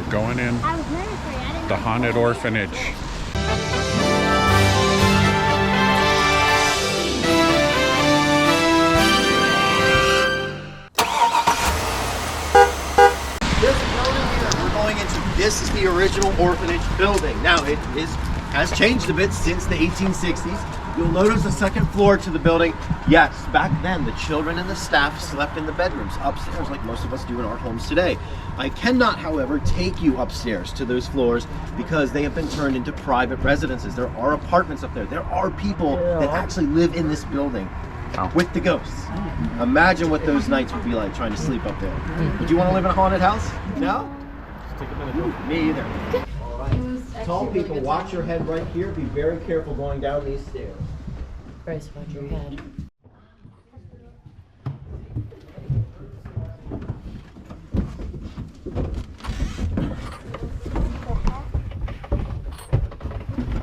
Going in I was nervous for you. I didn't the know haunted you were orphanage. This building here, we're going into, this is the original orphanage building. Now has changed a bit since the 1860s. You'll notice the second floor to the building. Yes, back then the children and the staff slept in the bedrooms upstairs like most of us do in our homes today. I cannot, however, take you upstairs to those floors because they have been turned into private residences. There are apartments up there. There are people that actually live in this building with the ghosts. Imagine what those nights would be like trying to sleep up there. Would you want to live in a haunted house? No? Me either. All right. Tall people, watch your head right here. Be very careful going down these stairs. Bryce, watch your head.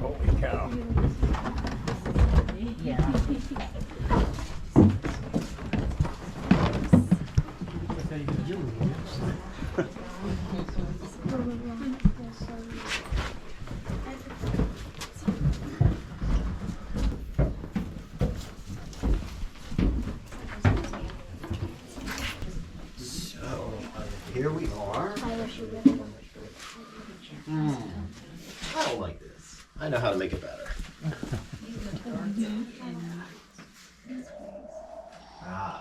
Holy cow. Yeah. So, here we are. I wish you would. I don't like this. I know how to make it better.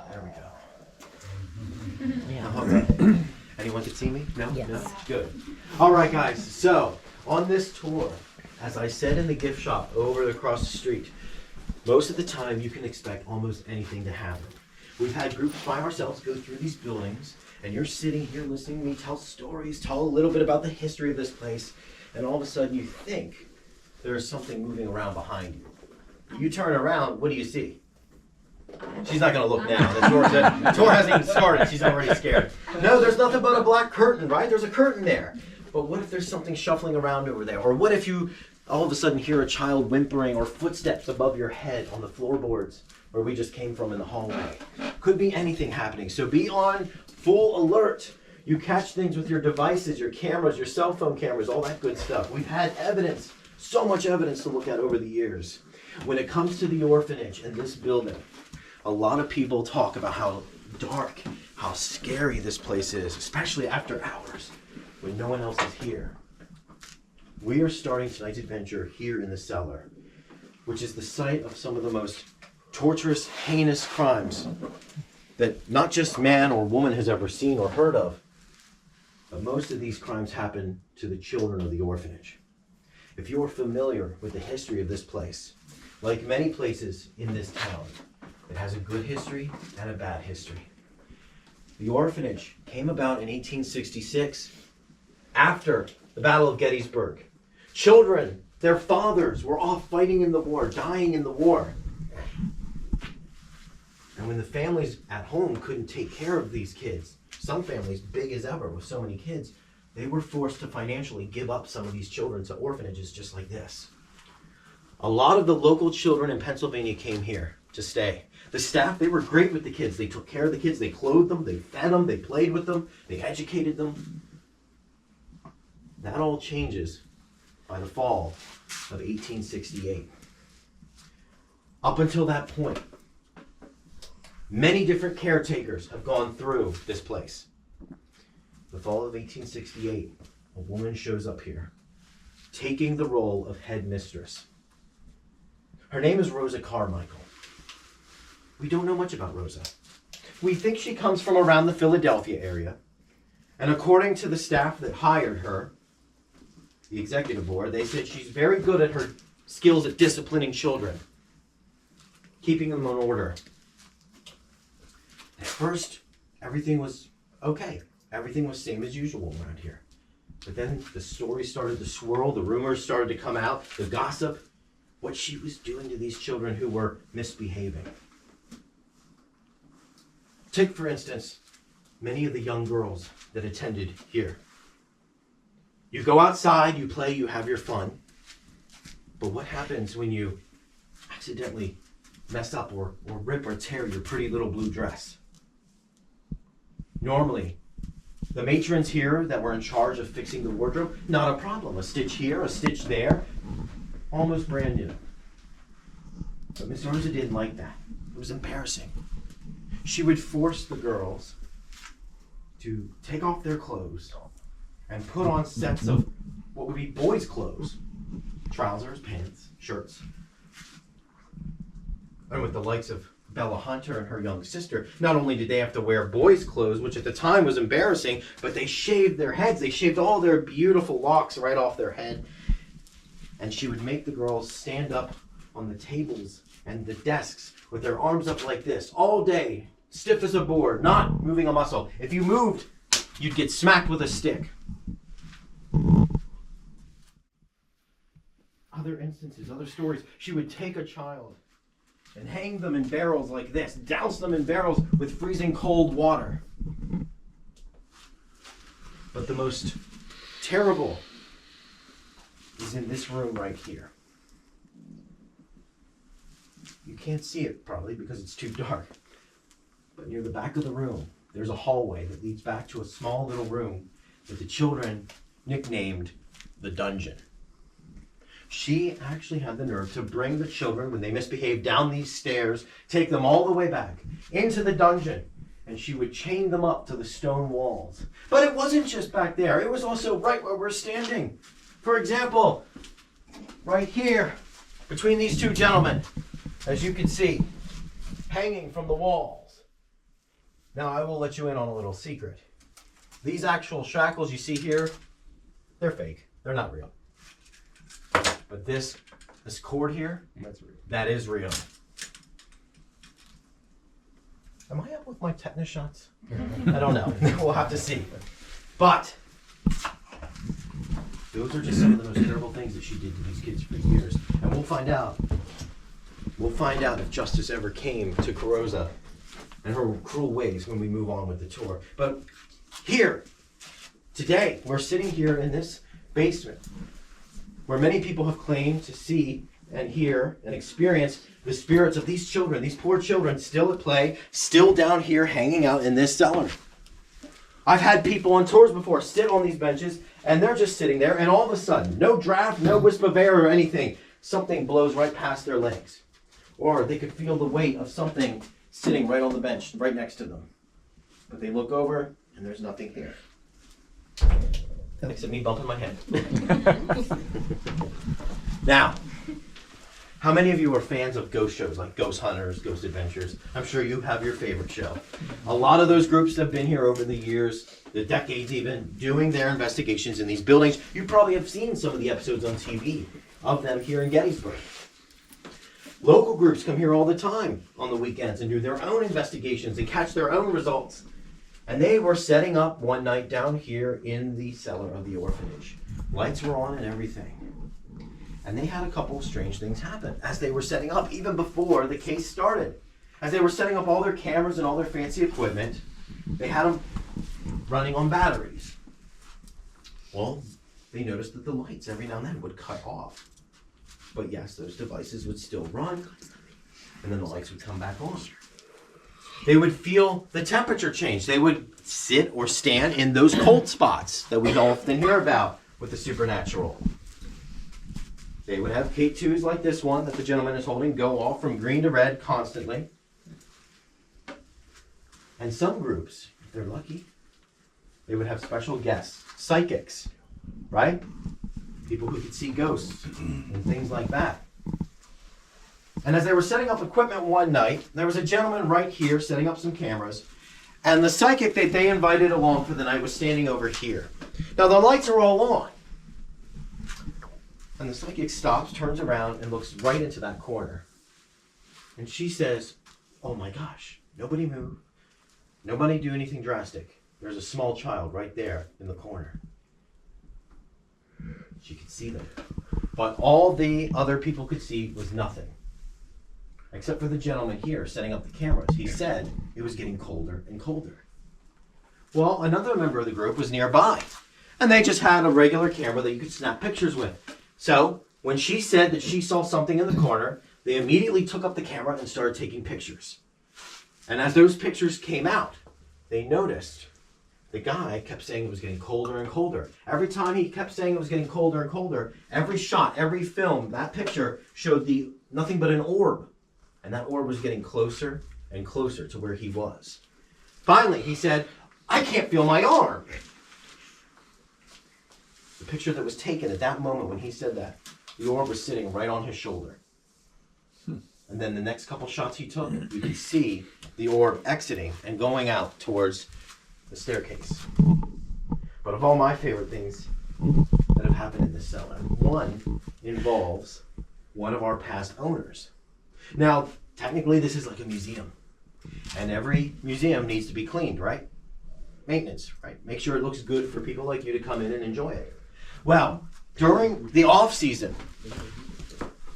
There we go. Yeah. Okay. Anyone can see me? No? Yes. No? Good. All right, guys. So, on this tour, as I said in the gift shop over across the street, most of the time you can expect almost anything to happen. We've had groups by ourselves go through these buildings, and you're sitting here listening to me tell stories, tell a little bit about the history of this place, and all of a sudden you think there's something moving around behind you. You turn around, what do you see? She's not gonna look now. The tour hasn't even started. She's already scared. No, there's nothing but a black curtain, right? There's a curtain there. But what if there's something shuffling around over there? Or what if you all of a sudden hear a child whimpering or footsteps above your head on the floorboards where we just came from in the hallway? Could be anything happening. So be on full alert. You catch things with your devices, your cameras, your cell phone cameras, all that good stuff. We've had evidence, so much evidence to look at over the years. When it comes to the orphanage and this building, a lot of people talk about how dark, how scary this place is, especially after hours when no one else is here. We are starting tonight's adventure here in the cellar, which is the site of some of the most torturous, heinous crimes that not just man or woman has ever seen or heard of, but most of these crimes happen to the children of the orphanage. If you're familiar with the history of this place, like many places in this town, it has a good history and a bad history. The orphanage came about in 1866 after the Battle of Gettysburg. Children, their fathers were off fighting in the war, dying in the war. And when the families at home couldn't take care of these kids, some families big as ever with so many kids, they were forced to financially give up some of these children to orphanages just like this. A lot of the local children in Pennsylvania came here to stay. The staff, they were great with the kids. They took care of the kids. They clothed them. They fed them. They played with them. They educated them. That all changes by the fall of 1868. Up until that point, many different caretakers have gone through this place. The fall of 1868, a woman shows up here, taking the role of head mistress. Her name is Rosa Carmichael. We don't know much about Rosa. We think she comes from around the Philadelphia area, and according to the staff that hired her, the executive board, they said she's very good at her skills at disciplining children, keeping them in order. At first, everything was okay. Everything was same as usual around here. But then the stories started to swirl, the rumors started to come out, the gossip, what she was doing to these children who were misbehaving. Take, for instance, many of the young girls that attended here. You go outside, you play, you have your fun. But what happens when you accidentally mess up or rip or tear your pretty little blue dress? Normally, The matrons here that were in charge of fixing the wardrobe, not a problem. A stitch here, a stitch there, almost brand new. But Miss Rosa didn't like that. It was embarrassing. She would force the girls to take off their clothes and put on sets of what would be boys' clothes. Trousers, pants, shirts. And with the likes of Bella Hunter and her young sister, not only did they have to wear boys' clothes, which at the time was embarrassing, but they shaved their heads. They shaved all their beautiful locks right off their head. And she would make the girls stand up on the tables and the desks with their arms up like this all day, stiff as a board, not moving a muscle. If you moved, you'd get smacked with a stick. Other instances, other stories, she would take a child and hang them in barrels like this, douse them in barrels with freezing cold water. But the most terrible is in this room right here. You can't see it probably because it's too dark. But near the back of the room, there's a hallway that leads back to a small little room that the children nicknamed the dungeon. She actually had the nerve to bring the children, when they misbehaved, down these stairs, take them all the way back into the dungeon, and she would chain them up to the stone walls. But it wasn't just back there. It was also right where we're standing. For example, right here, between these two gentlemen, as you can see, hanging from the walls. Now, I will let you in on a little secret. These actual shackles you see here, they're fake. They're not real. But this cord here, That's real. that is real. Am I up with my tetanus shots? I don't know. We'll have to see. But those are just some of the most terrible things that she did to these kids for years. And we'll find out. We'll find out if justice ever came to Carosa and her cruel ways when we move on with the tour. But here, today, we're sitting here in this basement where many people have claimed to see and hear and experience the spirits of these children, these poor children still at play, still down here hanging out in this cellar. I've had people on tours before sit on these benches and they're just sitting there and all of a sudden, no draft, no wisp of air or anything, something blows right past their legs. Or they could feel the weight of something sitting right on the bench, right next to them. But they look over and there's nothing here. Except me bumping my head. Now, how many of you are fans of ghost shows like Ghost Hunters, Ghost Adventures? I'm sure you have your favorite show. A lot of those groups have been here over the years, the decades even, doing their investigations in these buildings. You probably have seen some of the episodes on TV of them here in Gettysburg. Local groups come here all the time on the weekends and do their own investigations and catch their own results. And they were setting up one night down here in the cellar of the orphanage. Lights were on and everything. And they had a couple of strange things happen as they were setting up, even before the case started. As they were setting up all their cameras and all their fancy equipment, they had them running on batteries. Well, they noticed that the lights every now and then would cut off. But yes, those devices would still run, and then the lights would come back on. They would feel the temperature change. They would sit or stand in those cold spots that we often hear about with the supernatural. They would have K2s like this one that the gentleman is holding go off from green to red constantly. And some groups, if they're lucky, they would have special guests, psychics, right? People who could see ghosts and things like that. And as they were setting up equipment one night, there was a gentleman right here setting up some cameras, and the psychic that they invited along for the night was standing over here. Now the lights are all on. And the psychic stops, turns around, and looks right into that corner. And she says, "Oh my gosh, nobody move. Nobody do anything drastic. There's a small child right there in the corner." She could see them. But all the other people could see was nothing. Except for the gentleman here setting up the cameras. He said it was getting colder and colder. Well, another member of the group was nearby. And they just had a regular camera that you could snap pictures with. So, when she said that she saw something in the corner, they immediately took up the camera and started taking pictures. And as those pictures came out, they noticed the guy kept saying it was getting colder and colder. Every time he kept saying it was getting colder and colder, every shot, every film, that picture showed nothing but an orb. And that orb was getting closer and closer to where he was. Finally, he said, I can't feel my arm. The picture that was taken at that moment when he said that, the orb was sitting right on his shoulder. And then the next couple shots he took, you could see the orb exiting and going out towards the staircase. But of all my favorite things that have happened in this cellar, one involves one of our past owners. Now, technically this is like a museum. And every museum needs to be cleaned, right? Maintenance, right? Make sure it looks good for people like you to come in and enjoy it. Well, during the off season,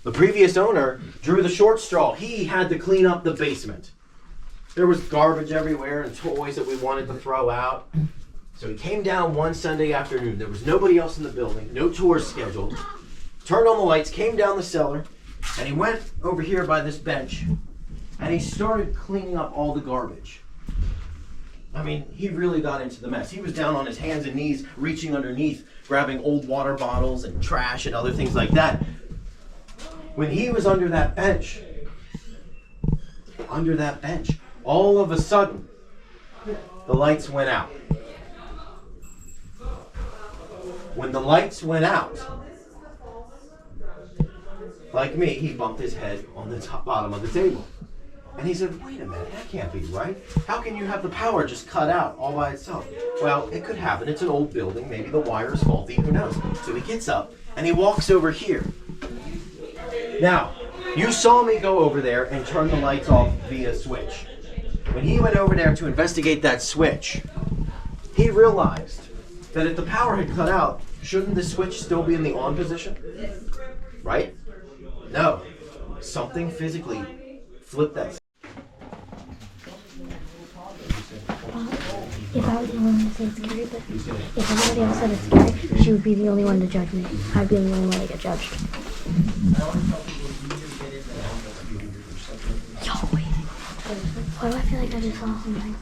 the previous owner drew the short straw. He had to clean up the basement. There was garbage everywhere and toys that we wanted to throw out. So he came down one Sunday afternoon. There was nobody else in the building, no tours scheduled. Turned on the lights, came down the cellar, and he went over here by this bench, and he started cleaning up all the garbage. I mean, he really got into the mess. He was down on his hands and knees, reaching underneath, grabbing old water bottles and trash and other things like that. When he was under that bench, all of a sudden, the lights went out. When the lights went out, like me, he bumped his head on the bottom of the table. And he said, wait a minute, that can't be right. How can you have the power just cut out all by itself? Well, it could happen. It's an old building. Maybe the wire is faulty. Who knows? So he gets up and he walks over here. Now, you saw me go over there and turn the lights off via switch. When he went over there to investigate that switch, he realized that if the power had cut out, shouldn't the switch still be in the on position? Right? No. Something physically flipped that. If I was the only one to say it's scary, but if everybody else said it's scary, she would be the only one to judge me. I'd be the only one to get judged. Yo, wait. Why do I feel like I just saw something?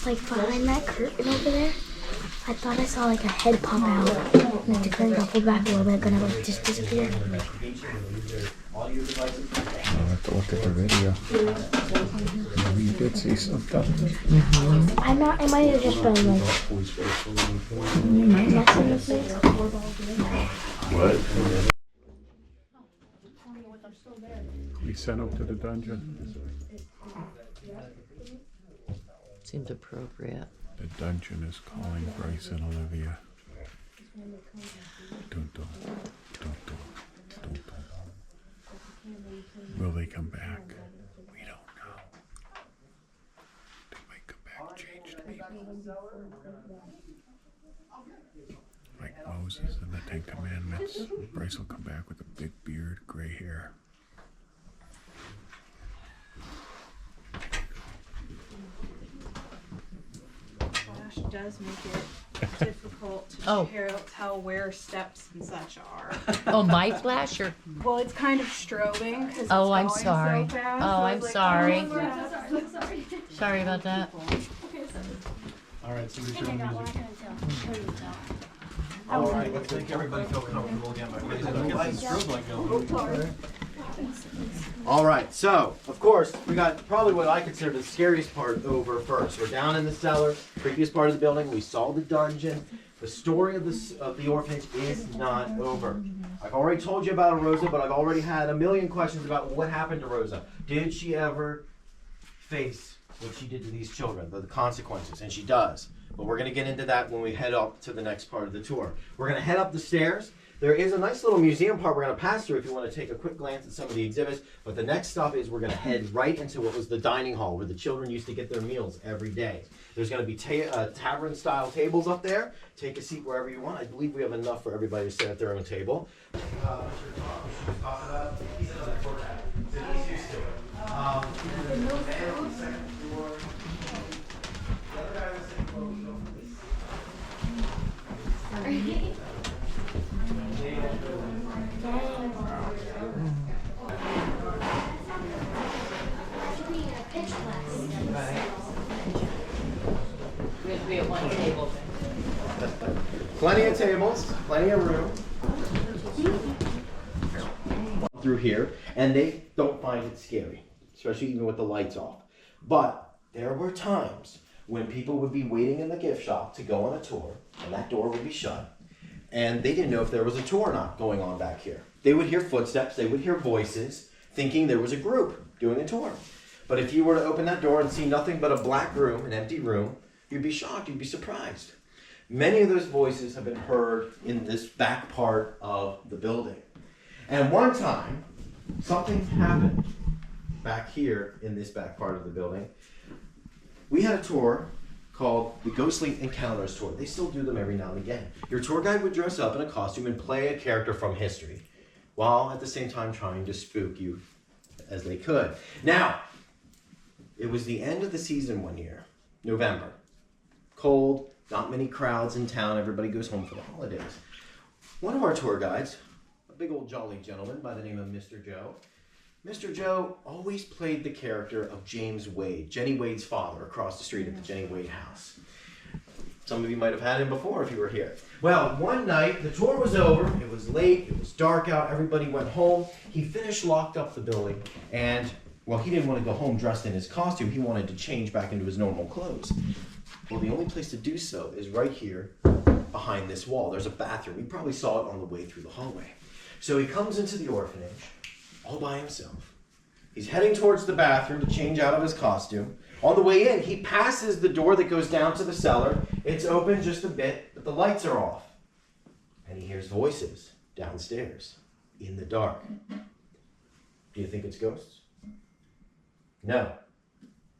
Like behind that curtain over there, I thought I saw like a head pop out. And then the curtain got pulled back a little bit, gonna like just disappear. I'll have to look at the video. Maybe you did see something. I'm not, it might have just been like messing with me. What? We sent him to the dungeon. Seems appropriate. The dungeon is calling Bryce and Olivia. Dun, dun, dun, dun, dun, dun. Will they come back? We don't know. They might come back changed people. Like Moses in the Ten Commandments. Bryce will come back with a big beard, gray hair. Does make it difficult to tell where steps and such are. Oh, my flash or? Well, it's kind of strobing because Oh, I'm going sorry. so fast. Oh, So I'm it's like, sorry. oh, sorry. Sorry about that. Alright, so music. Alright, let's make everybody feel comfortable again by raising their lights. Alright, so, of course, we got probably what I consider the scariest part over first. We're down in the cellar, previous part of the building, we saw the dungeon. The story of the orphanage is not over. I've already told you about Rosa, but I've already had a million questions about what happened to Rosa. Did she ever face what she did to these children, the consequences? And she does. But we're going to get into that when we head up to the next part of the tour. We're going to head up the stairs. There is a nice little museum part we're going to pass through if you want to take a quick glance at some of the exhibits. But the next stop is we're going to head right into what was the dining hall where the children used to get their meals every day. There's going to be tavern-style tables up there. Take a seat wherever you want. I believe we have enough for everybody to sit at their own table. to be at one table. Plenty of tables, plenty of room. Through here, and they don't find it scary, especially even with the lights off. But there were times when people would be waiting in the gift shop to go on a tour, and that door would be shut, and they didn't know if there was a tour or not going on back here. They would hear footsteps, they would hear voices, thinking there was a group doing a tour. But if you were to open that door and see nothing but a black room, an empty room, you'd be shocked, you'd be surprised. Many of those voices have been heard in this back part of the building. And one time, something happened back here in this back part of the building. We had a tour called the Ghostly Encounters Tour. They still do them every now and again. Your tour guide would dress up in a costume and play a character from history, while at the same time trying to spook you as they could. Now, it was the end of the season one year, November. Cold, not many crowds in town, everybody goes home for the holidays. One of our tour guides, a big old jolly gentleman by the name of Mr. Joe. Mr. Joe always played the character of James Wade, Jenny Wade's father, across the street at the Jenny Wade house. Some of you might have had him before if you were here. Well, one night, the tour was over, it was late, it was dark out, everybody went home. He finished, locked up the building, and, well, he didn't want to go home dressed in his costume, he wanted to change back into his normal clothes. Well, the only place to do so is right here behind this wall. There's a bathroom. You probably saw it on the way through the hallway. So he comes into the orphanage all by himself. He's heading towards the bathroom to change out of his costume. On the way in, he passes the door that goes down to the cellar. It's open just a bit, but the lights are off. And he hears voices downstairs in the dark. Do you think it's ghosts? No.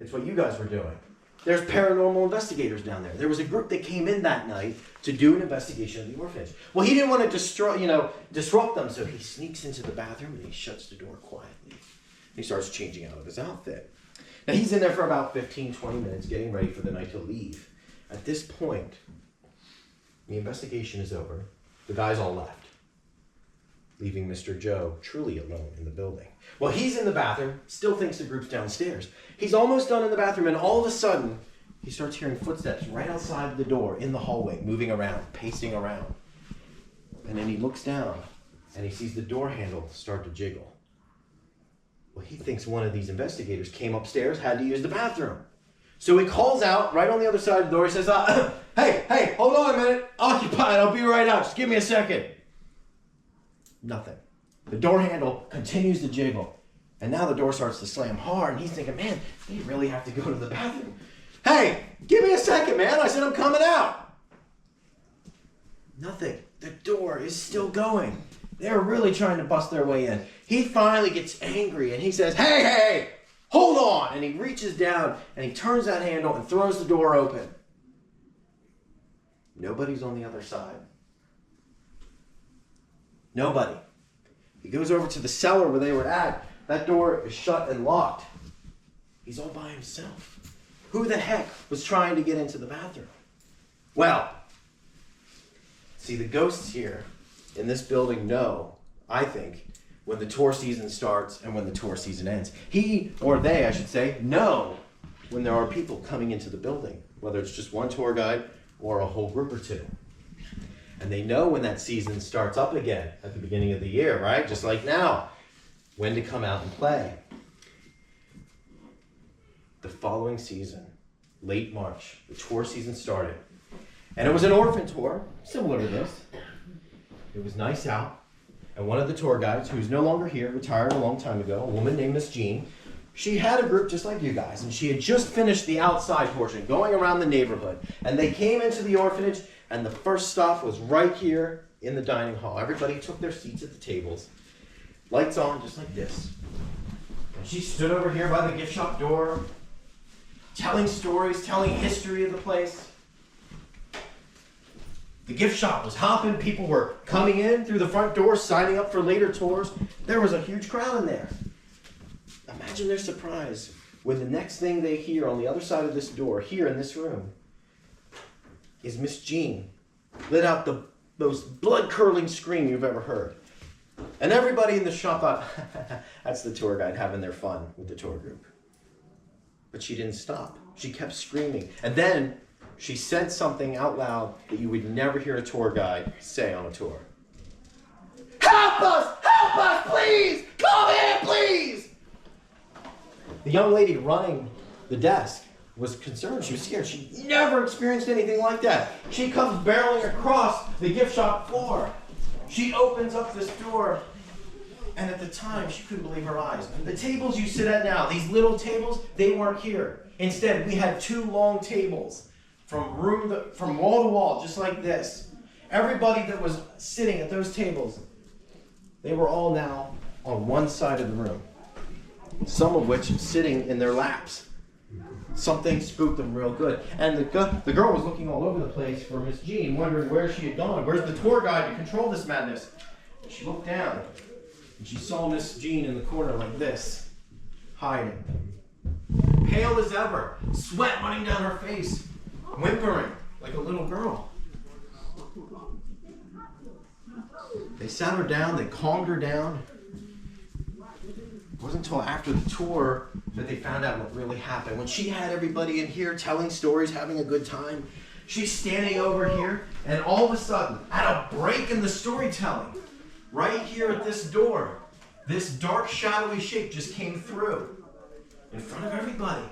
It's what you guys were doing. There's paranormal investigators down there. There was a group that came in that night to do an investigation of the orphanage. Well, he didn't want to disrupt them, so he sneaks into the bathroom and he shuts the door quietly. He starts changing out of his outfit. Now, he's in there for about 15, 20 minutes getting ready for the night to leave. At this point, the investigation is over. The guys all left, leaving Mr. Joe truly alone in the building. Well, he's in the bathroom, still thinks the group's downstairs. He's almost done in the bathroom, and all of a sudden, he starts hearing footsteps right outside the door in the hallway, moving around, pacing around. And then he looks down, and he sees the door handle start to jiggle. Well, he thinks one of these investigators came upstairs, had to use the bathroom. So he calls out right on the other side of the door. He says, hey, hold on a minute. Occupied, I'll be right out. Just give me a second. Nothing. The door handle continues to jiggle. And now the door starts to slam hard. And he's thinking, man, they really have to go to the bathroom. Hey, give me a second, man. I said I'm coming out. Nothing. The door is still going. They're really trying to bust their way in. He finally gets angry and he says, hey, hold on. And he reaches down and he turns that handle and throws the door open. Nobody's on the other side. Nobody. He goes over to the cellar where they were at. That door is shut and locked. He's all by himself. Who the heck was trying to get into the bathroom? Well, see, the ghosts here in this building know, I think, when the tour season starts and when the tour season ends. He, or they, I should say, know when there are people coming into the building, whether it's just one tour guide or a whole group or two. And they know when that season starts up again at the beginning of the year, right? Just like now, when to come out and play. The following season, late March, the tour season started. And it was an orphan tour, similar to this. It was nice out. And one of the tour guides, who's no longer here, retired a long time ago, a woman named Miss Jean, she had a group just like you guys, and she had just finished the outside portion, going around the neighborhood. And they came into the orphanage, and the first stop was right here in the dining hall. Everybody took their seats at the tables, lights on just like this. And she stood over here by the gift shop door, telling stories, telling history of the place. The gift shop was hopping. People were coming in through the front door, signing up for later tours. There was a huge crowd in there. Imagine their surprise when the next thing they hear on the other side of this door, here in this room, is Miss Jean let out the most blood-curdling scream you've ever heard. And everybody in the shop thought, that's the tour guide having their fun with the tour group. But she didn't stop. She kept screaming. And then she said something out loud that you would never hear a tour guide say on a tour. Help us, please! Come in, please! The young lady running the desk was concerned. She was scared. She never experienced anything like that. She comes barreling across the gift shop floor. She opens up this door, and at the time, she couldn't believe her eyes. The tables you sit at now, these little tables, they weren't here. Instead, we had 2 long tables from wall to wall, just like this. Everybody that was sitting at those tables, they were all now on one side of the room. Some of which sitting in their laps. Something spooked them real good. And the girl was looking all over the place for Miss Jean, wondering where she had gone. Where's the tour guide to control this madness? And she looked down, and she saw Miss Jean in the corner like this, hiding. Pale as ever, sweat running down her face, whimpering like a little girl. They sat her down, they calmed her down. It wasn't until after the tour that they found out what really happened. When she had everybody in here telling stories, having a good time, she's standing over here, and all of a sudden, at a break in the storytelling, right here at this door, this dark, shadowy shape just came through in front of everybody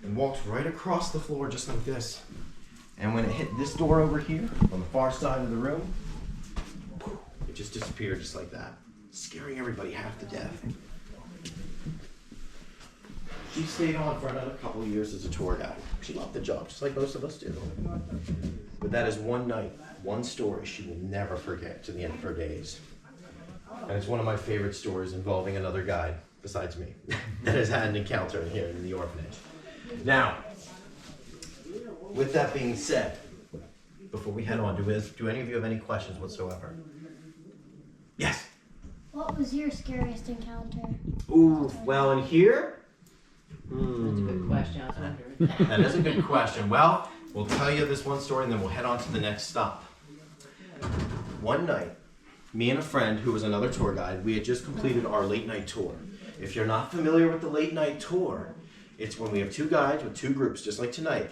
and walked right across the floor just like this. And when it hit this door over here on the far side of the room, it just disappeared just like that, scaring everybody half to death. She stayed on for another couple of years as a tour guide. She loved the job, just like most of us do. But that is one night, one story she will never forget to the end of her days. And it's one of my favorite stories involving another guide, besides me, that has had an encounter here in the orphanage. Now, with that being said, before we head on, do any of you have any questions whatsoever? Yes? What was your scariest encounter? Ooh, well, in here? That's a good question. I was wondering. That is a good question. Well, we'll tell you this one story and then we'll head on to the next stop. One night, me and a friend who was another tour guide, we had just completed our late night tour. If you're not familiar with the late night tour, it's when we have 2 guides with 2 groups, just like tonight.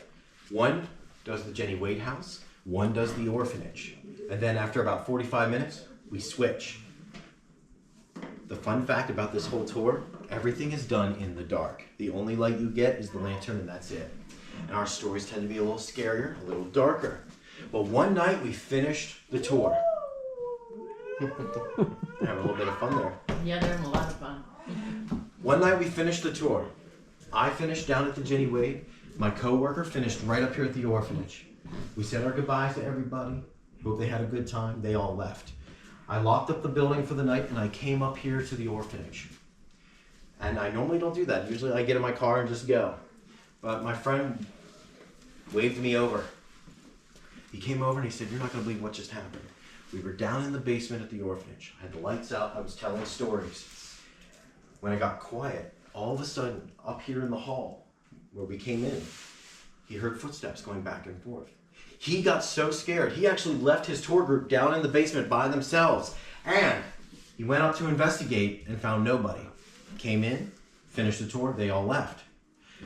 One does the Jenny Wade house, one does the orphanage. And then after about 45 minutes, we switch. The fun fact about this whole tour, everything is done in the dark. The only light you get is the lantern and that's it. And our stories tend to be a little scarier, a little darker. But one night we finished the tour. Having a little bit of fun there. Yeah, they're having a lot of fun. One night we finished the tour. I finished down at the Jenny Wade. My co-worker finished right up here at the orphanage. We said our goodbyes to everybody. Hope they had a good time. They all left. I locked up the building for the night and I came up here to the orphanage. And I normally don't do that. Usually I get in my car and just go. But my friend waved me over. He came over and he said, "You're not going to believe what just happened." We were down in the basement at the orphanage. I had the lights out. I was telling stories. When it got quiet, all of a sudden, up here in the hall where we came in, he heard footsteps going back and forth. He got so scared, he actually left his tour group down in the basement by themselves. And he went up to investigate and found nobody. Came in, finished the tour, they all left.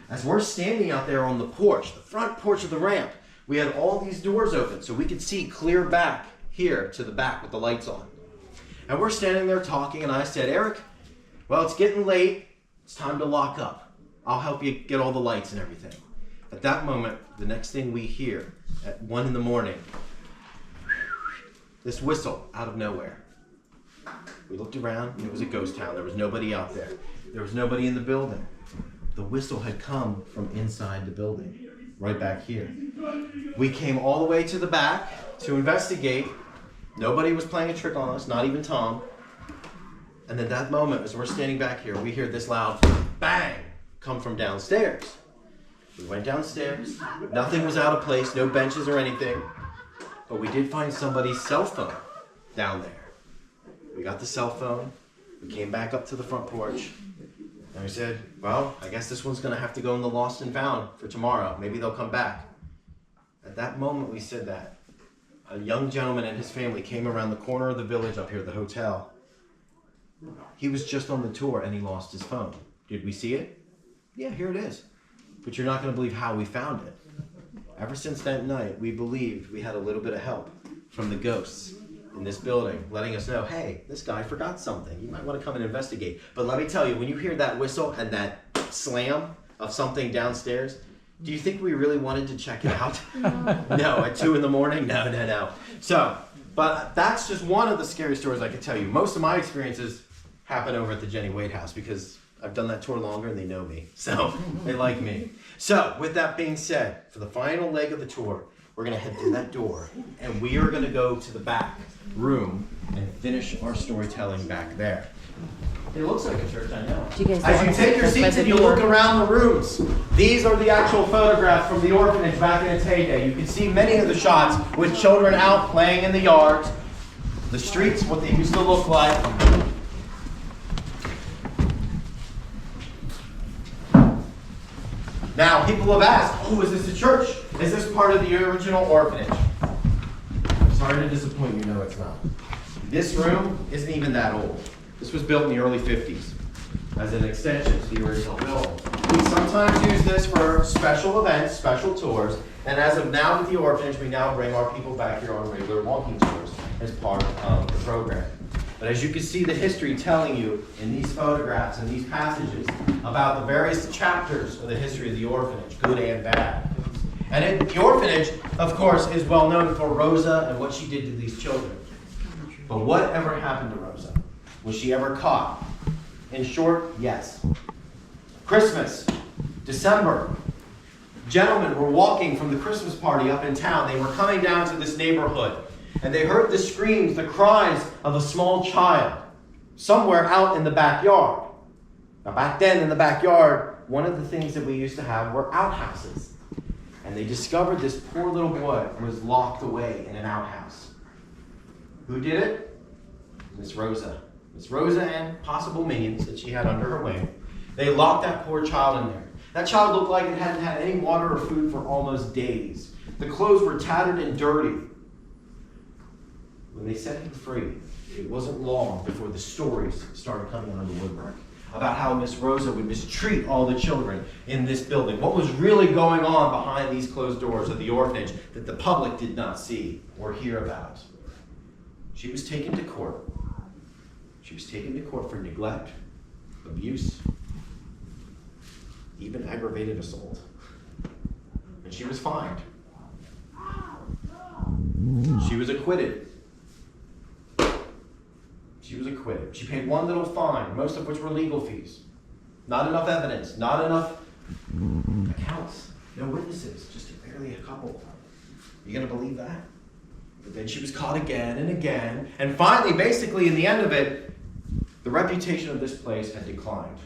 As we're standing out there on the porch, the front porch of the ramp, we had all these doors open so we could see clear back here to the back with the lights on. And we're standing there talking and I said, "Eric, well, it's getting late. It's time to lock up. I'll help you get all the lights and everything." At that moment, the next thing we hear at 1 in the morning, this whistle out of nowhere. We looked around and it was a ghost town. There was nobody out there. There was nobody in the building. The whistle had come from inside the building, right back here. We came all the way to the back to investigate. Nobody was playing a trick on us, not even Tom. And at that moment, as we're standing back here, we hear this loud bang come from downstairs. We went downstairs. Nothing was out of place, no benches or anything. But we did find somebody's cell phone down there. We got the cell phone. We came back up to the front porch. And we said, "Well, I guess this one's going to have to go in the lost and found for tomorrow. Maybe they'll come back." At that moment we said that, a young gentleman and his family came around the corner of the village up here, the hotel. He was just on the tour and he lost his phone. Did we see it? Yeah, here it is. But you're not going to believe how we found it. ever since that night, we believed we had a little bit of help from the ghosts in this building, letting us know, hey, this guy forgot something. You might want to come and investigate. But let me tell you, when you hear that whistle and that slam of something downstairs, do you think we really wanted to check it out? No, at 2 in the morning? No. So, but that's just one of the scary stories I could tell you. Most of my experiences happen over at the Jenny Wade house because I've done that tour longer and they know me. So they like me. So with that being said, for the final leg of the tour, we're gonna head through that door and we are gonna go to the back room and finish our storytelling back there. It looks like a church, I know. Do you guys As you take your seats and you look around the rooms, these are the actual photographs from the orphanage back in its heyday. You can see many of the shots with children out playing in the yards, the streets, what they used to look like. Now, people have asked, oh, is this a church? Is this part of the original orphanage? Sorry to disappoint you, no it's not. This room isn't even that old. This was built in the early 50s as an extension to the original building. We sometimes use this for special events, special tours, and as of now with the orphanage, we now bring our people back here on regular walking tours as part of the program. But as you can see the history telling you in these photographs and these passages about the various chapters of the history of the orphanage, good and bad. And the orphanage, of course, is well known for Rosa and what she did to these children. But what ever happened to Rosa? Was she ever caught? In short, yes. Christmas, December. Gentlemen were walking from the Christmas party up in town. They were coming down to this neighborhood. And they heard the screams, the cries of a small child somewhere out in the backyard. Now back then in the backyard, one of the things that we used to have were outhouses. And they discovered this poor little boy was locked away in an outhouse. Who did it? Miss Rosa. Miss Rosa and possible minions that she had under her wing. They locked that poor child in there. That child looked like it hadn't had any water or food for almost days. The clothes were tattered and dirty. When they set him free, it wasn't long before the stories started coming out of the woodwork about how Miss Rosa would mistreat all the children in this building. What was really going on behind these closed doors of the orphanage that the public did not see or hear about. She was taken to court. She was taken to court for neglect, abuse, even aggravated assault. And she was fined. She was acquitted. She was acquitted. She paid one little fine, most of which were legal fees. Not enough evidence, not enough accounts, no witnesses, just barely a couple. You gonna believe that? But then she was caught again and again, and finally, basically, in the end of it, the reputation of this place had declined.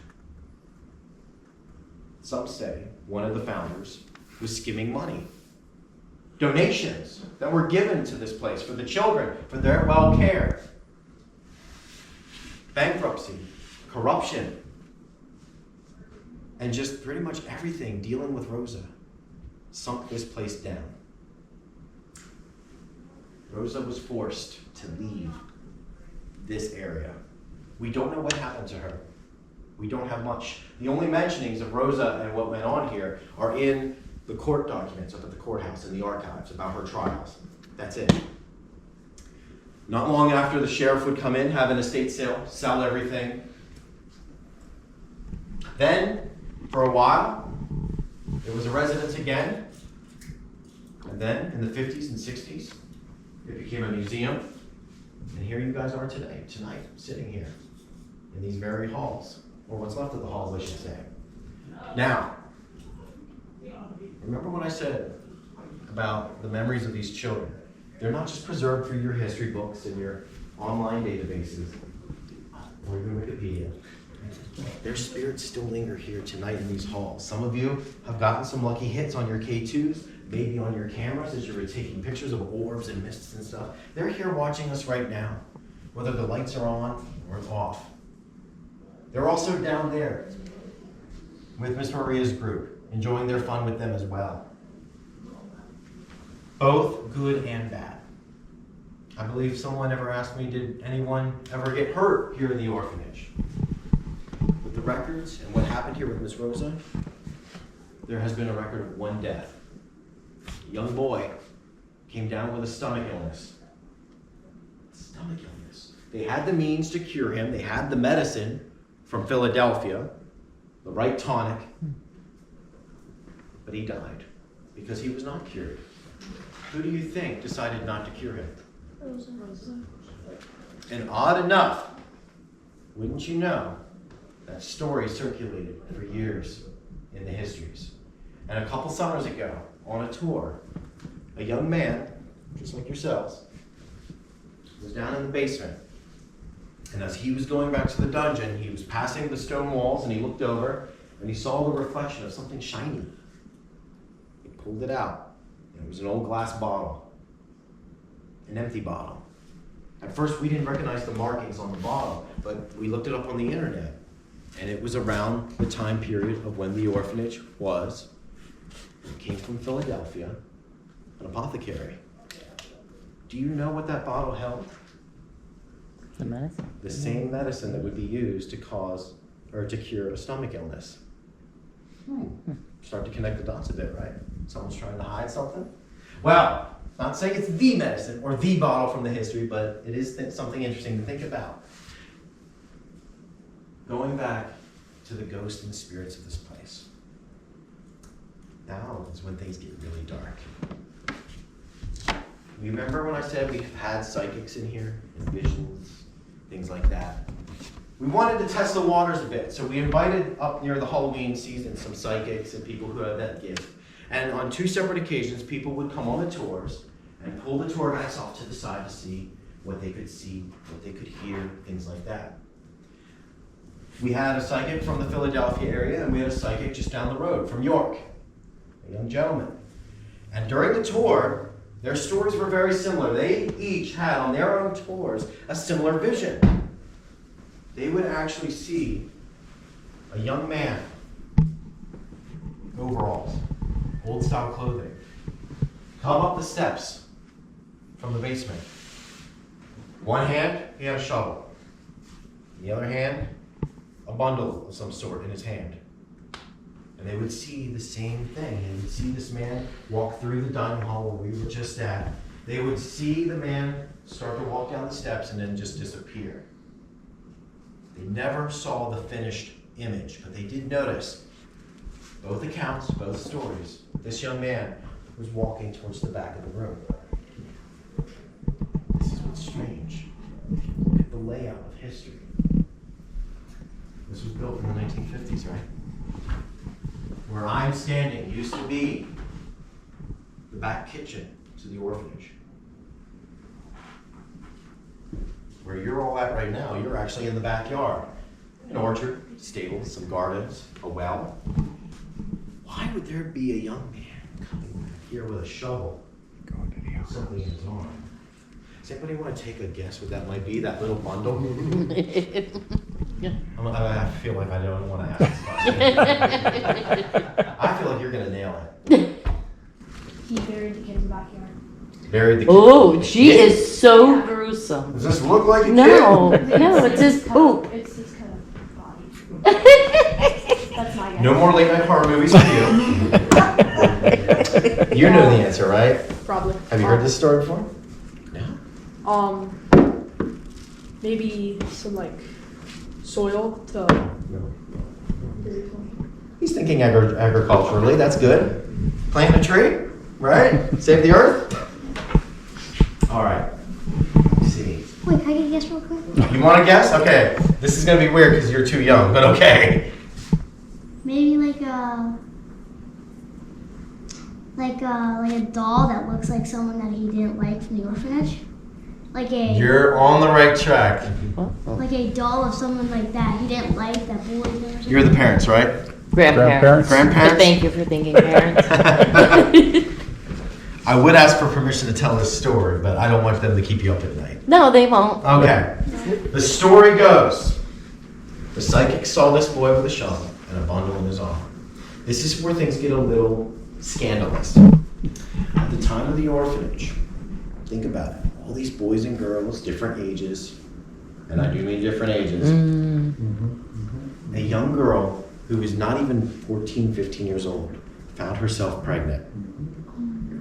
Some say one of the founders was skimming money. Donations that were given to this place for the children, for their well-care. Bankruptcy, corruption, and just pretty much everything dealing with Rosa sunk this place down. Rosa was forced to leave this area. We don't know what happened to her. We don't have much. The only mentionings of Rosa and what went on here are in the court documents up at the courthouse in the archives about her trials. That's it. Not long after, the sheriff would come in, have an estate sale, sell everything. Then, for a while, it was a residence again. And then, in the 50s and 60s, it became a museum. And here you guys are today, tonight, sitting here in these very halls, or what's left of the halls, I should say. Now, remember what I said about the memories of these children. They're not just preserved through your history books and your online databases or your Wikipedia. Their spirits still linger here tonight in these halls. Some of you have gotten some lucky hits on your K2s, maybe on your cameras as you were taking pictures of orbs and mists and stuff. They're here watching us right now, whether the lights are on or off. They're also down there with Miss Maria's group, enjoying their fun with them as well. Both good and bad. I believe someone ever asked me, did anyone ever get hurt here in the orphanage? With the records and what happened here with Miss Rosa, there has been a record of one death. a young boy came down with a stomach illness. Stomach illness. They had the means to cure him. They had the medicine from Philadelphia, the right tonic, but he died because he was not cured. Who do you think decided not to cure him? And odd enough, wouldn't you know, that story circulated for years in the histories. And a couple summers ago, on a tour, a young man, just like yourselves, was down in the basement. And as he was going back to the dungeon, he was passing the stone walls and he looked over and he saw the reflection of something shiny. He pulled it out. And it was an old glass bottle, an empty bottle. At first, we didn't recognize the markings on the bottle, but we looked it up on the internet. And it was around the time period of when the orphanage was. It came from Philadelphia, an apothecary. Do you know what that bottle held? The medicine. The same medicine that would be used to cause or to cure a stomach illness. Start to connect the dots a bit, right? Someone's trying to hide something? Well, not saying it's the medicine or the bottle from the history, but it is something interesting to think about. Going back to the ghosts and spirits of this place. Now is when things get really dark. Remember when I said we've had psychics in here, and visions, things like that? We wanted to test the waters a bit, so we invited up near the Halloween season some psychics and people who had that gift. And on 2 separate occasions, people would come on the tours and pull the tour guides off to the side to see, what they could hear, things like that. We had a psychic from the Philadelphia area, and we had a psychic just down the road from York, a young gentleman. And during the tour, their stories were very similar. They each had on their own tours a similar vision. They would actually see a young man, overalls, old style clothing, come up the steps from the basement. One hand, he had a shovel. In the other hand, a bundle of some sort in his hand. And they would see the same thing. They would see this man walk through the dining hall where we were just at. They would see the man start to walk down the steps and then just disappear. They never saw the finished image, but they did notice, both accounts, both stories, this young man was walking towards the back of the room. This is what's strange. Look at the layout of history. This was built in the 1950s, right? Where I'm standing used to be the back kitchen to the orphanage. Where you're all at right now, you're actually in the backyard. An orchard, stables, some gardens, a well. Why would there be a young man coming back here with a shovel? Something in his arm. Does anybody want to take a guess what that might be? That little bundle? I feel like I don't want to ask this question. I feel like you're going to nail it. He buried the kid in the backyard. Buried the kid. Oh, she is so gruesome. Does this look like a No, kid? no, it's his poop. It's his kind of body. That's my guess. No more late night horror movies for you. You know the answer, right? Probably. Have you heard this story before? No. Maybe some like soil to. No. He's thinking agriculturally. That's good. Plant a tree, right? Save the earth. All right. Let's see. Wait, can I get a guess real quick? You want to guess? Okay. This is gonna be weird because you're too young, but okay. Maybe like a doll that looks like someone that he didn't like from the orphanage. You're on the right track. Like a doll of someone like that he didn't like, that bullied him or something. You're the parents, right? Grandparents. Grandparents? But thank you for thinking parents. I would ask for permission to tell this story, but I don't want them to keep you up at night. No, they won't. Okay. The story goes, the psychic saw this boy with a shovel and a bundle in his arm. This is where things get a little scandalous. At the time of the orphanage, think about it. All these boys and girls, different ages, and I do mean different ages. A young girl who was not even 14, 15 years old found herself pregnant.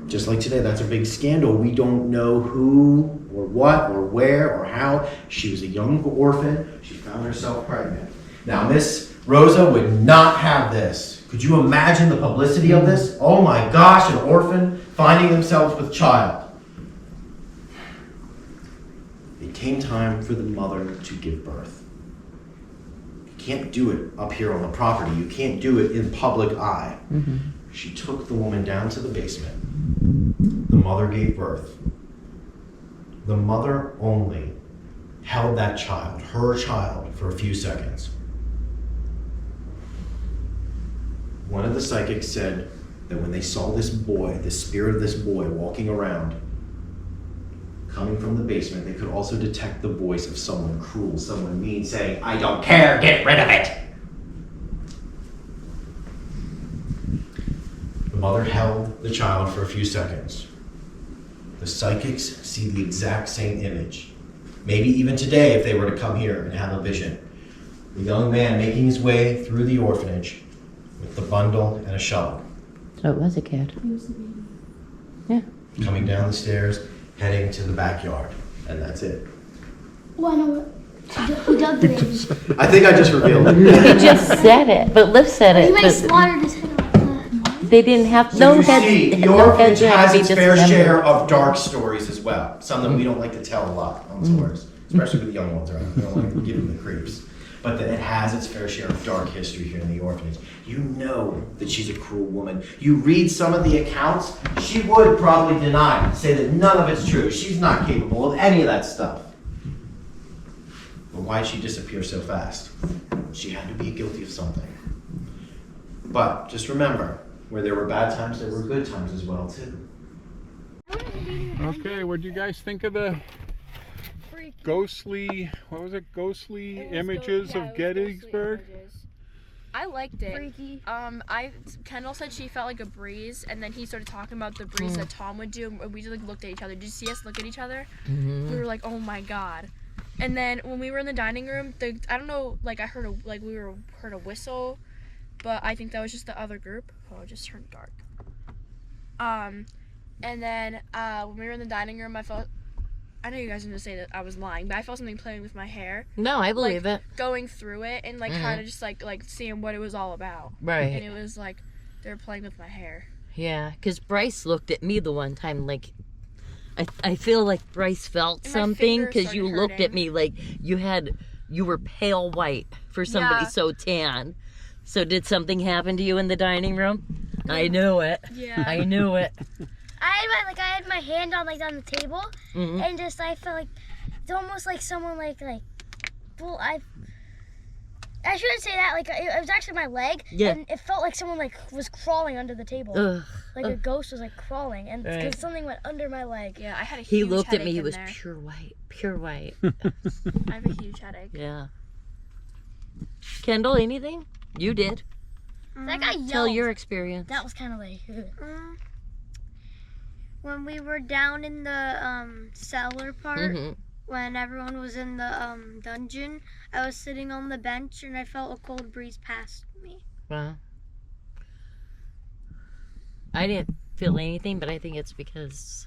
Just like today, that's a big scandal. We don't know who or what or where or how. She was a young orphan. She found herself pregnant. Now, Miss Rosa would not have this. Could you imagine the publicity of this? Oh my gosh, an orphan finding themselves with child. It came time for the mother to give birth. You can't do it up here on the property. You can't do it in public eye. Mm-hmm. She took the woman down to the basement. The mother gave birth. The mother only held that child, her child, for a few seconds. One of the psychics said that when they saw this boy, the spirit of this boy walking around, coming from the basement, they could also detect the voice of someone cruel, someone mean, saying, "I don't care, get rid of it." The mother held the child for a few seconds. The psychics see the exact same image. Maybe even today, if they were to come here and have a vision. The young man making his way through the orphanage with the bundle and a shovel. So it was a kid. Yeah. Coming down the stairs, heading to the backyard. And that's it. Well, I know what. Who dug the baby? I think I just revealed it. He just said it, but Liv said He it. might But slaughtered his head off. they didn't have So no you heads. see, the no orphanage heads has had to its be fair dismembered. share of dark stories as well. Some that we don't like to tell a lot on tours, especially with the young ones around. We don't like to give them the creeps. But that it has its fair share of dark history here in the orphanage. You know that she's a cruel woman. You read some of the accounts, she would probably deny it, say that none of it's true. She's not capable of any of that stuff. But why did she disappear so fast? She had to be guilty of something. But just remember, where there were bad times, there were good times as well, too. Okay, what do you guys think of the ghostly, what was it, ghostly images of Gettysburg? I liked it. Freaky. Kendall said she felt like a breeze, and then he started talking about the breeze that Tom would do, and we just like looked at each other. Did you see us look at each other? Mm-hmm. We were like, oh my god. And then when we were in the dining room, I don't know, like I heard heard a whistle, but I think that was just the other group. Oh, it just turned dark. And then when we were in the dining room, I know you guys are gonna say that I was lying, but I felt something playing with my hair. No, I believe it. Going through it and like kind of just like seeing what it was all about. Right. And it was like they were playing with my hair. Yeah, because Bryce looked at me the one time like, I feel like Bryce felt And my something finger because you started looked at hurting. me like you were pale white for somebody Yeah. so tan. So did something happen to you in the dining room? I knew it. Yeah. I knew it. I had my hand on the table, Mhm. and just I felt like it's almost like someone well, I shouldn't say that, it was actually my leg, Yeah. and it felt like someone was crawling under the table, Ugh. a ghost was crawling, and Right. because something went under my leg. Yeah, I had a huge He looked at me. headache He in was there. pure white. Pure white. I have a huge headache. Yeah. Kendall, anything? You did. That guy yelled. Tell your experience. That was kind of When we were down in the cellar part, Mm-hmm. when everyone was in the dungeon, I was sitting on the bench and I felt a cold breeze past me. Wow. I didn't feel anything, but I think it's because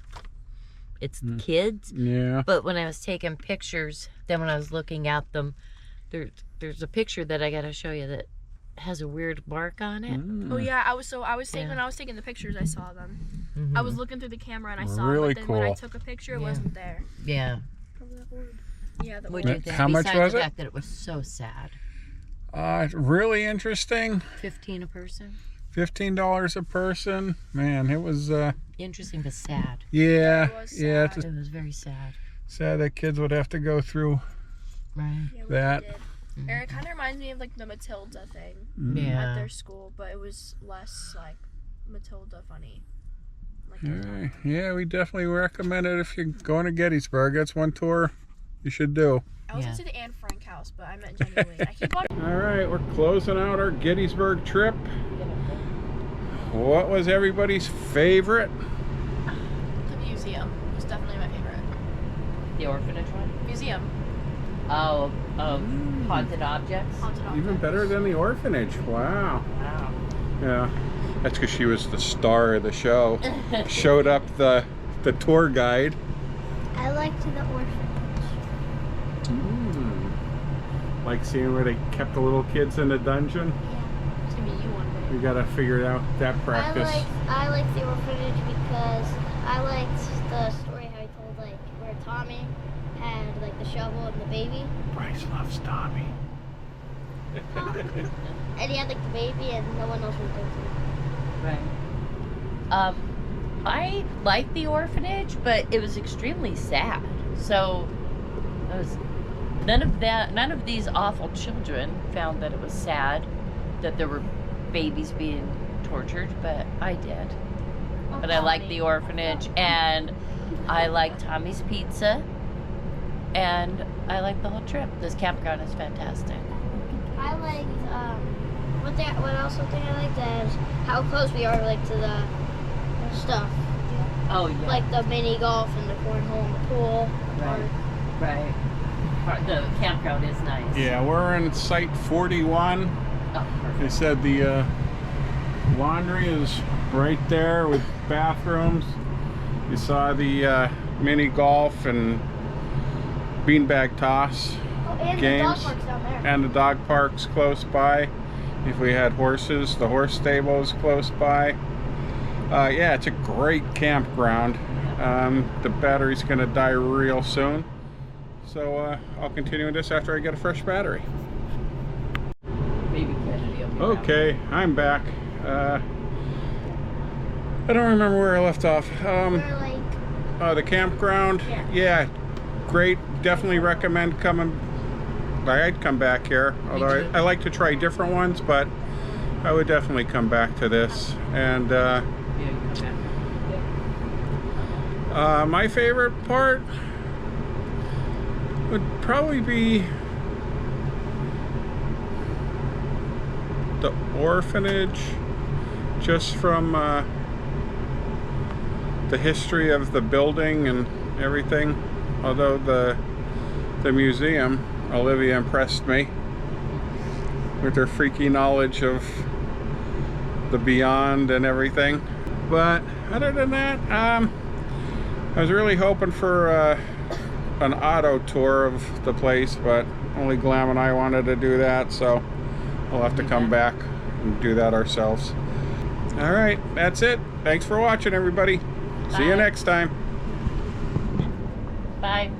it's kids. Yeah. But when I was taking pictures, then when I was looking at them, there's a picture that I gotta show you that has a weird mark on it. Oh yeah, I was saying Yeah. when I was taking the pictures, I saw them. Mhm. I was looking through the camera and I saw Really them, but then when I cool. took a picture, it Yeah. wasn't there. Yeah. Yeah, the What do you orb. think? How much Besides was the it? fact that it was so sad. Really interesting. 15 a person. $15 a person. Man, it was, Interesting but sad. yeah, It was yeah, it's sad. It was very sad. sad that kids would have to go through Right. Yeah, we that. did. And it kind of reminds me of the Matilda thing at Yeah. their school, but it was less Matilda funny. Yeah, we definitely recommend it if you're going to Gettysburg. That's one tour you should do. I was Yeah. going to the Anne Frank house, but I meant Jenny Lee. I keep on. All right, we're closing out our Gettysburg trip. What was everybody's favorite? The museum was definitely my favorite. The orphanage one? Museum. Oh, of haunted objects? Haunted Even objects. better than the orphanage. Wow. Wow. Yeah. That's because she was the star of the show. Showed up the tour guide. I liked the orphanage. Like seeing where they kept the little kids in the dungeon. Yeah. It's gonna be you one day. We gotta figure out that practice. I liked the orphanage because I liked the story how he told like where Tommy had like the shovel and the baby. Bryce loves Tommy. And he had like the baby and no one else was there too. Right. I liked the orphanage, but it was extremely sad. So it was none of these awful children found that it was sad that there were babies being tortured, but I did. But I liked the orphanage, and I liked Tommy's pizza, and I liked the whole trip. This campground is fantastic. I liked what else thing I liked is how close we are like to the stuff. Oh yeah. Like the mini golf and the cornhole and the pool. Right. The campground is nice. Yeah, we're in site 41. Oh, perfect. They said the laundry is right there with bathrooms. You saw the mini golf and beanbag toss And games. the dog park's down there. And the dog park's close by. If we had horses, the horse stable is close by. Yeah, it's a great campground. The battery's gonna die real soon. So I'll continue this after I get a fresh battery. Maybe Kennedy will be Okay, I'm back. I don't remember where I left off. We're like The campground. Yeah, great. Definitely recommend coming. I'd come back here. Although I like to try different ones, but I would definitely come back to this. And my favorite part would probably be the orphanage, just from the history of the building and everything. Although the museum, Olivia impressed me with her freaky knowledge of the beyond and everything. But other than that, I was really hoping for an auto tour of the place, but only Glam and I wanted to do that, so we'll have to come back and do that ourselves. All right, that's it. Thanks for watching, everybody. See you Bye. next time. Bye.